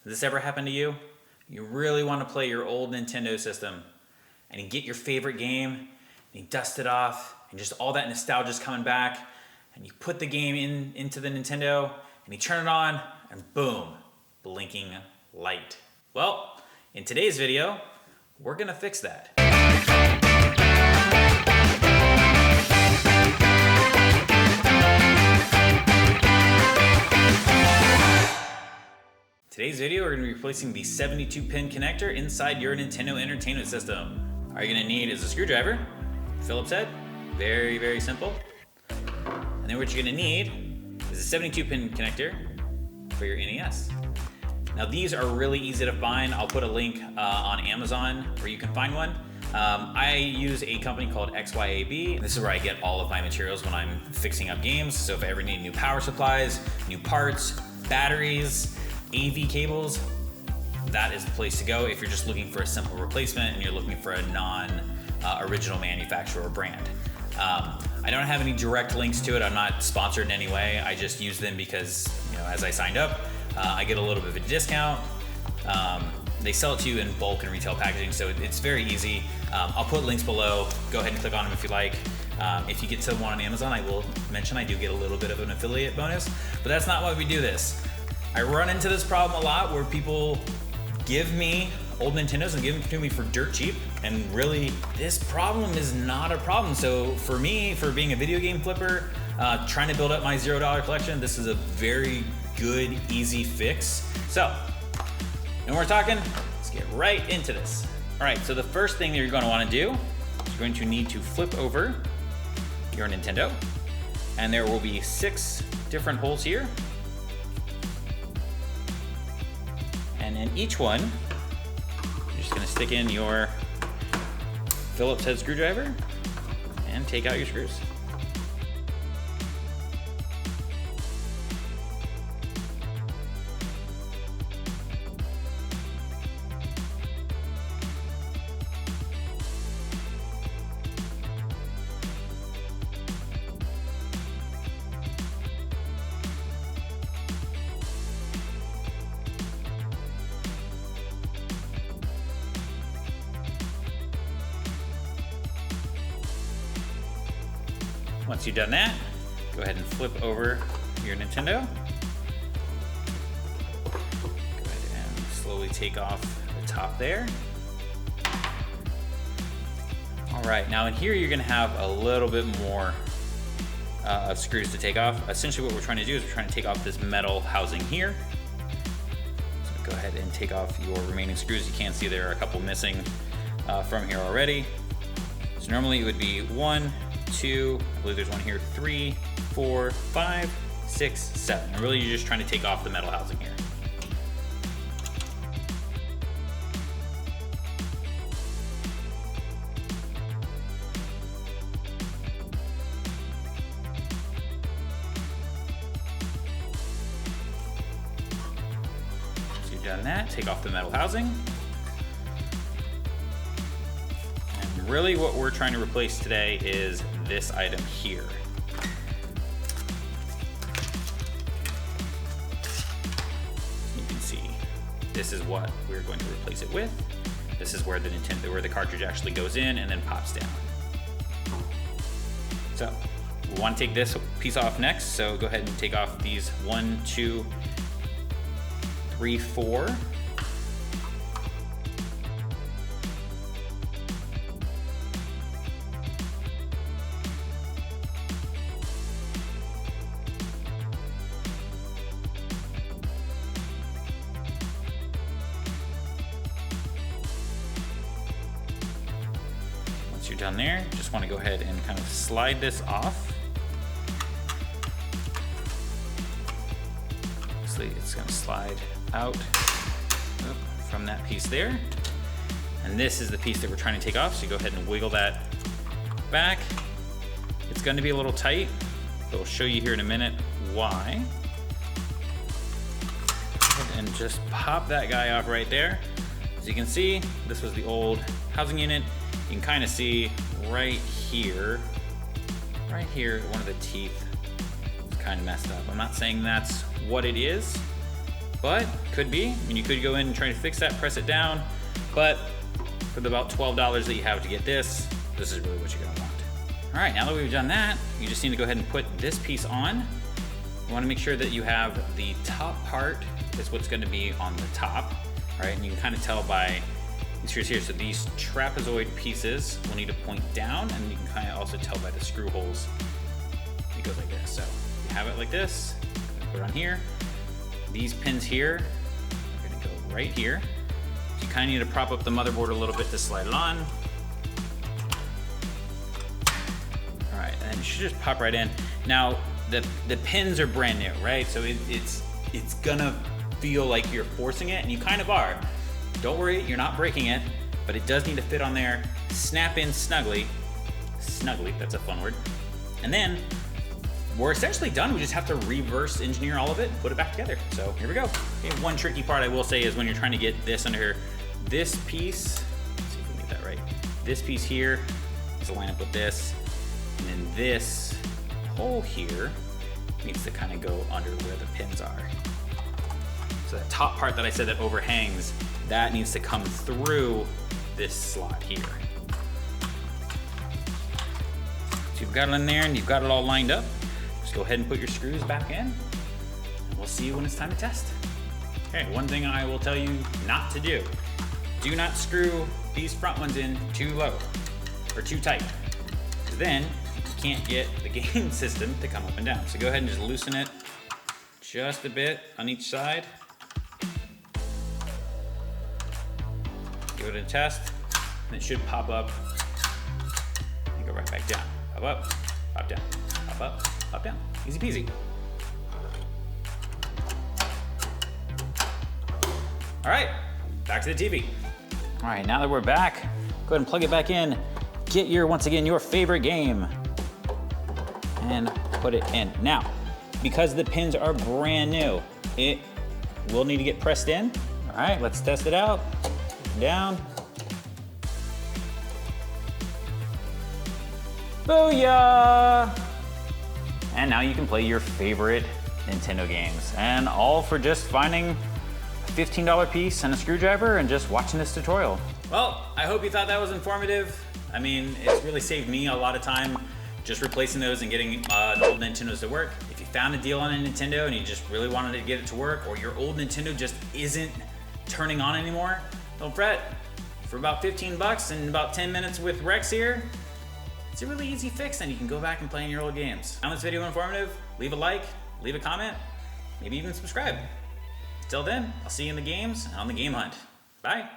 Has this ever happened to you? You really want to play your old Nintendo system and you get your favorite game and you dust it off and just all that nostalgia is coming back and you put the game into the Nintendo and you turn it on and boom, blinking light. Well, in today's video, we're gonna fix that. Today's video, we're going to be replacing the 72-pin connector inside your Nintendo Entertainment System. All you're going to need is a screwdriver, Phillips head, very, very simple. And then what you're going to need is a 72-pin connector for your NES. Now these are really easy to find. I'll put a link on Amazon where you can find one. I use a company called XYAB. This is where I get all of my materials when I'm fixing up games. So if I ever need new power supplies, new parts, batteries, AV cables, that is the place to go if you're just looking for a simple replacement and you're looking for a non-original manufacturer or brand. I don't have any direct links to it. I'm not sponsored in any way. I just use them because, as I signed up, I get a little bit of a discount. They sell it to you in bulk and retail packaging, so it's very easy. I'll put links below. Go ahead and click on them if you like. If you get to one on Amazon, I will mention I do get a little bit of an affiliate bonus, but that's not why we do this. I run into this problem a lot where people give me old Nintendos and give them to me for dirt cheap, and really this problem is not a problem. So for me, for being a video game flipper, trying to build up my $0 collection, this is a very good, easy fix. So, no more talking, let's get right into this. All right, so the first thing that you're gonna wanna do is you're going to need to flip over your Nintendo, and there will be 6 different holes here. And in each one, you're just gonna stick in your Phillips head screwdriver and take out your screws. Once you've done that, go ahead and flip over your Nintendo. Go ahead and slowly take off the top there. All right, now in here you're gonna have a little bit more of screws to take off. Essentially what we're trying to do is we're trying to take off this metal housing here. So go ahead and take off your remaining screws. You can see there are a couple missing from here already. So normally it would be 1, 2, I believe there's one here, 3, 4, 5, 6, 7. And really you're just trying to take off the metal housing here. So you've done that, take off the metal housing. Really what we're trying to replace today is this item here. You can see this is what we're going to replace it with. This is where the cartridge actually goes in and then pops down. So we want to take this piece off next. So go ahead and take off these 1, 2, 3, 4. You're done there, just want to go ahead and kind of slide this off. So it's going to slide out from that piece there. And this is the piece that we're trying to take off, so you go ahead and wiggle that back. It's going to be a little tight, but I'll show you here in a minute why. And just pop that guy off right there. As you can see, this was the old housing unit. You can kind of see right here, one of the teeth is kind of messed up. I'm not saying that's what it is, but could be. I mean, you could go in and try to fix that, press it down, but for the about $12 that you have to get this is really what you're gonna want. All right, now that we've done that, you just need to go ahead and put this piece on. You wanna make sure that you have the top part is what's gonna be on the top, right? And you can kind of tell by these screws here. So these trapezoid pieces will need to point down, and you can kind of also tell by the screw holes. It goes like this. So you have it like this, put it on here. These pins here are gonna go right here. So you kind of need to prop up the motherboard a little bit to slide it on. All right, and it should just pop right in. Now, the pins are brand new, right? So it's gonna feel like you're forcing it, and you kind of are. Don't worry, you're not breaking it, but it does need to fit on there, snap in snugly. Snugly, that's a fun word. And then we're essentially done. We just have to reverse engineer all of it and put it back together. So here we go. Okay, one tricky part I will say is when you're trying to get this under here, this piece, let's see if we can get that right. This piece here is to line up with this, and then this hole here needs to kind of go under where the pins are. So that top part that I said that overhangs, that needs to come through this slot here. So you've got it in there and you've got it all lined up. Just go ahead and put your screws back in, and we'll see you when it's time to test. Okay, one thing I will tell you not to do. Do not screw these front ones in too low or too tight, because then you can't get the game system to come up and down. So go ahead and just loosen it just a bit on each side. Give it a test, and it should pop up and go right back down. Pop up, pop down, pop up, pop down. Easy peasy. All right, back to the TV. All right, now that we're back, go ahead and plug it back in. Get once again, your favorite game, and put it in. Now, because the pins are brand new, it will need to get pressed in. All right, let's test it out. Down. Booyah! And now you can play your favorite Nintendo games, and all for just finding a $15 piece and a screwdriver and just watching this tutorial. Well, I hope you thought that was informative. I mean, it's really saved me a lot of time just replacing those and getting the old Nintendos to work. If you found a deal on a Nintendo and you just really wanted to get it to work, or your old Nintendo just isn't turning on anymore, don't fret. For about 15 bucks and about 10 minutes with Rex here, it's a really easy fix, and you can go back and play in your old games. Found this video informative? Leave a like, leave a comment, maybe even subscribe. Till then, I'll see you in the games and on the game hunt. Bye.